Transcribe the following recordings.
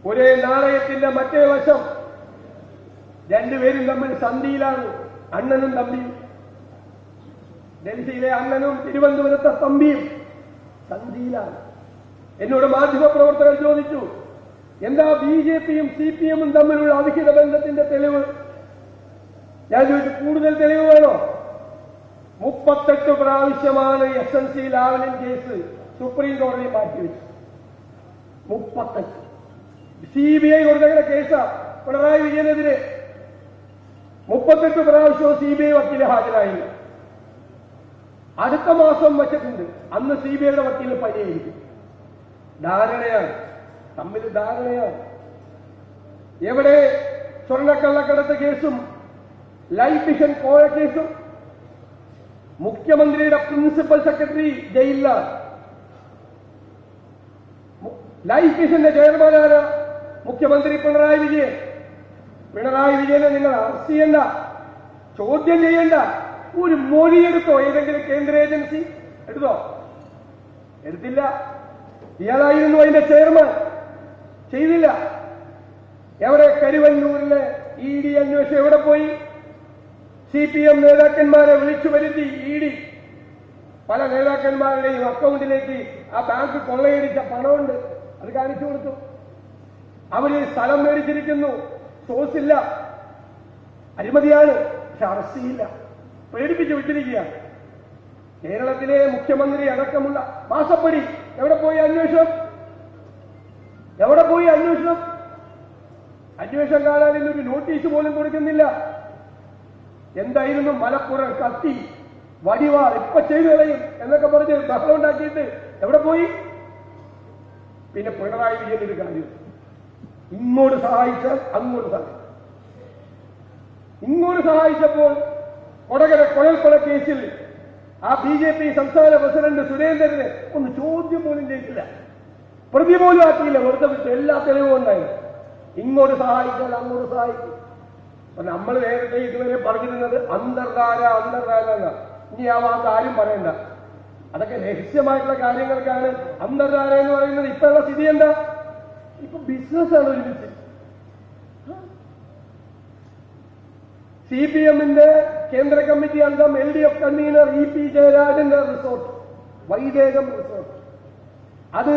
ഒരേ നാണയത്തിന്റെ മറ്റേ വശം രണ്ടുപേരും തമ്മിൽ സന്ധിയിലാണ്. അണ്ണനും തമ്പിയും, ഡൽഹിയിലെ അണ്ണനും തിരുവനന്തപുരത്തെ തമ്പിയും സന്ധിയിലാണ്. എന്നോട് മാധ്യമപ്രവർത്തകർ ചോദിച്ചു, എന്താ BJPയും CPMും തമ്മിലുള്ള അവിഹിത ബന്ധത്തിന്റെ തെളിവ്? ഞാൻ ചോദിച്ചു, കൂടുതൽ തെളിവ് വേണോ? 38 പ്രാവശ്യമാണ് SNC ലാവ്ലിൻ കേസ് സുപ്രീം കോടതി മാറ്റിവെച്ചു. 38. CBI കൊടുക്കുന്ന കേസാ പിണറായി വിജയനെതിരെ. 38 പ്രാവശ്യവും CBI വക്കീല് ഹാജരായില്ല. അടുത്ത മാസം വെച്ചിട്ടുണ്ട്. അന്ന് CBIയുടെ വക്കീല് പനിയായിരിക്കും. ധാരണയാണ്, തമ്മിൽ ധാരണയാണ്. എവിടെ സ്വർണ്ണക്കള്ളക്കടത്ത് കേസും ലൈഫ് മിഷൻ കോഴ കേസും? മുഖ്യമന്ത്രിയുടെ പ്രിൻസിപ്പൽ സെക്രട്ടറി ജയിലിലാണ്. ലൈഫ് മിഷന്റെ ചെയർമാനാണ് മുഖ്യമന്ത്രി പിണറായി വിജയൻ. പിണറായി വിജയനെ നിങ്ങൾ അറസ്റ്റ് ചെയ്യണ്ട, ചോദ്യം ചെയ്യണ്ട. ഒരു മൊഴിയെടുത്തോ ഏതെങ്കിലും കേന്ദ്ര ഏജൻസി? എടുത്തോ? എടുത്തില്ല. ഇയാളായിരുന്നു അതിന്റെ ചെയർമാൻ, ചെയ്തില്ല. എവിടെ? കരുവന്നൂരിലെ ED അന്വേഷണം എവിടെ പോയി? CPM നേതാക്കന്മാരെ വിളിച്ചു വരുത്തി ED പല നേതാക്കന്മാരുടെയും അക്കൗണ്ടിലേക്ക് ആ ബാങ്ക് കൊള്ളയടിച്ച പണമുണ്ട്, അത് കാണിച്ചു കൊടുത്തു. അവര് സ്ഥലം മേടിച്ചിരിക്കുന്നു, സോഴ്സില്ല, അഴിമതിയാണ്, പക്ഷെ അറസ്റ്റ് ചെയ്യില്ല, പേടിപ്പിച്ചു വിട്ടിരിക്കുകയാണ്. കേരളത്തിലെ മുഖ്യമന്ത്രി അടക്കമുള്ള മാസപ്പടി എവിടെ പോയി അന്വേഷണം? എവിടെ പോയി അന്വേഷണം? അന്വേഷണം കാണാൻ ഒരു നോട്ടീസ് പോലും കൊടുക്കുന്നില്ല. എന്തായിരുന്നു മലപ്പുറം കത്തി വടിവാൾ ഇപ്പൊ ചെയ്തു കളയും എന്നൊക്കെ പറഞ്ഞ് ബഹളം ഉണ്ടാക്കിയിട്ട് എവിടെ പോയി? പിന്നെ പിണറായി വിജയൻ ഒരു കാര്യം, ഇങ്ങോട്ട് സഹായിച്ചാൽ അങ്ങോട്ട് സഹായിക്കും. ഇങ്ങോട്ട് സഹായിച്ചപ്പോൾ കൊടകര കുഴൽക്കൊല കേസിൽ ആ BJP സംസ്ഥാന പ്രസിഡന്റ് സുരേന്ദ്രന് ഒന്ന് ചോദ്യം പോലും ചെയ്തില്ല, പ്രതി പോലും ആക്കിയില്ല, വെറുതെ വിട്ട്. എല്ലാ തെളിവും ഉണ്ടായിരുന്നു. ഇങ്ങോട്ട് സഹായിച്ചാൽ അങ്ങോട്ട് സഹായിക്കും. അപ്പൊ നമ്മൾ നേരത്തെ ഇതുവരെ പറഞ്ഞിരുന്നത് അന്തർധാര അന്തർധാര. ഇനി ആ വാക്ക് ആരും പറയണ്ട, അതൊക്കെ രഹസ്യമായിട്ടുള്ള കാര്യങ്ങൾക്കാണ് അന്തർധാര എന്ന് പറയുന്നത്. ഇപ്പോഴുള്ള സ്ഥിതി എന്താ? ഇപ്പൊ ബിസിനസ്സാണ് ഒരുമിച്ച്. CPMന്റെ കേന്ദ്ര കമ്മിറ്റി അംഗം LDF കൺവീനർ EP ജയരാജന്റെ റിസോർട്ട്, വൈദേകം റിസോർട്ട്, അത്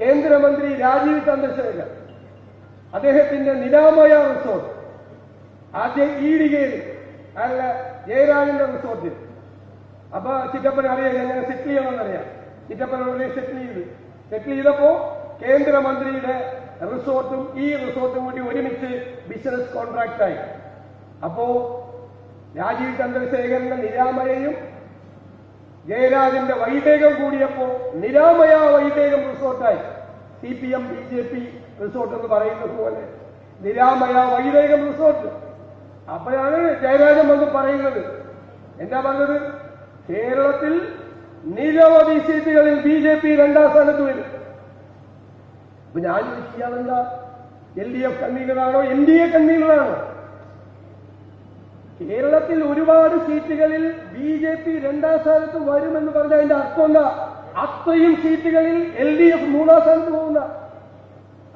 കേന്ദ്രമന്ത്രി രാജീവ് ചന്ദ്രശേഖർ അദ്ദേഹത്തിന്റെ നിരാമയ റിസോർട്ട്, ആദ്യം EDകയിൽ അല്ല ജയരാജന്റെ റിസോർട്ടിൽ. അപ്പൊ ചിറ്റപ്പൻ അറിയാം എങ്ങനെ സെറ്റിൽ ചെയ്യണമെന്നറിയാം. ചിറ്റപ്പനോട് സെറ്റിൽ ചെയ്തപ്പോ കേന്ദ്രമന്ത്രിയുടെ റിസോർട്ടും ഈ റിസോർട്ടും കൂടി ഒരുമിച്ച് ബിസിനസ് കോൺട്രാക്റ്റായി. അപ്പോ രാജീവ് ചന്ദ്രശേഖരന്റെ നിരാമയയും ജയരാജന്റെ Vaidekam കൂടിയപ്പോ Niramaya Vaidekam റിസോർട്ടായി. CPM BJP resort എന്ന് പറയുന്നത് പോലെ നിരാമയ വൈദേകം റിസോർട്ട്. അപ്പോഴാണ് ജയരാജൻ വന്ന് പറയുന്നത്, എന്താ പറഞ്ഞത്? കേരളത്തിൽ നിരവധി സീറ്റുകളിൽ BJP 2ാം സ്ഥാനത്ത് വരും. അപ്പൊ ഞാൻ ചോദിച്ചാണെന്താ, LDF കൺവീനറാണോ NDA കൺവീനറാണോ? കേരളത്തിൽ ഒരുപാട് സീറ്റുകളിൽ BJP 2ാം സ്ഥാനത്ത് വരുമെന്ന് പറഞ്ഞാൽ അതിന്റെ അർത്ഥം എന്താ? അത്രയും സീറ്റുകളിൽ LDF 3ാം സ്ഥാനത്ത് പോകുന്ന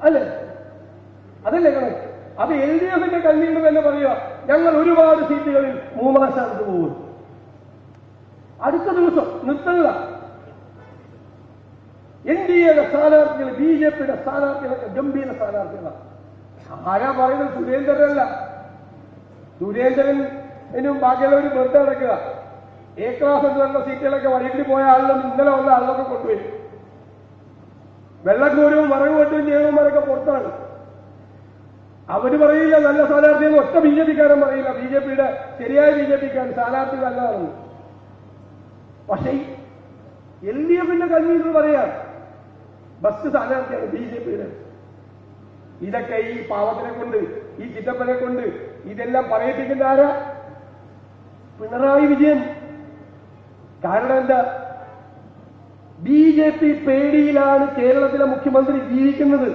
അല്ലേ? അതല്ലേ കണക്ക്? അത് LDFന്റെ കൺവീനർ എന്ന് പറയുക, ഞങ്ങൾ ഒരുപാട് സീറ്റുകളിൽ 3ാം സ്ഥാനത്ത് പോകുന്നു. അടുത്ത ദിവസം നിർത്തല്ല, NDAയുടെ സ്ഥാനാർത്ഥികൾ BJPയുടെ സ്ഥാനാർത്ഥികളൊക്കെ ഗംഭീര സ്ഥാനാർത്ഥികളാണ്. ആരാ പറയുന്നത്? സുരേന്ദ്രനല്ല. സുരേന്ദ്രനും ബാക്കിയുള്ളവർ വെറുതെ നടക്കുക. A ക്ലാസ് എന്ന് പറഞ്ഞ സീറ്റുകളൊക്കെ വഴിയിൽ പോയ ആളിലും ഇന്നലെ വന്ന ആളിലൊക്കെ കൊണ്ടുവരും. വെള്ളക്കൂരവും മറവ് വെട്ടും ചെയ്യണമാരൊക്കെ പുറത്താണ്. അവര് പറയില്ല നല്ല സ്ഥാനാർത്ഥിയെന്ന്. ഒറ്റ BJPക്കാരൻ പറയില്ല BJPയുടെ ശരിയായ BJPക്കാരൻ സ്ഥാനാർത്ഥി നല്ലതാണെന്ന്. പക്ഷേ LDFന്റെ കൺവീനർ പറയാം ബസ് സ്ഥാനാർത്ഥിയാണ് BJPയുടെ. ഇതൊക്കെ ഈ പാവത്തിനെ കൊണ്ട്, ഈ ചിറ്റപ്പനെ കൊണ്ട് ഇതെല്ലാം പറയിപ്പിക്കുന്ന ആരാ? പിണറായി വിജയൻ. കാരണം എന്താ? BJP പേടിയിലാണ് കേരളത്തിലെ മുഖ്യമന്ത്രി ജീവിക്കുന്നത്.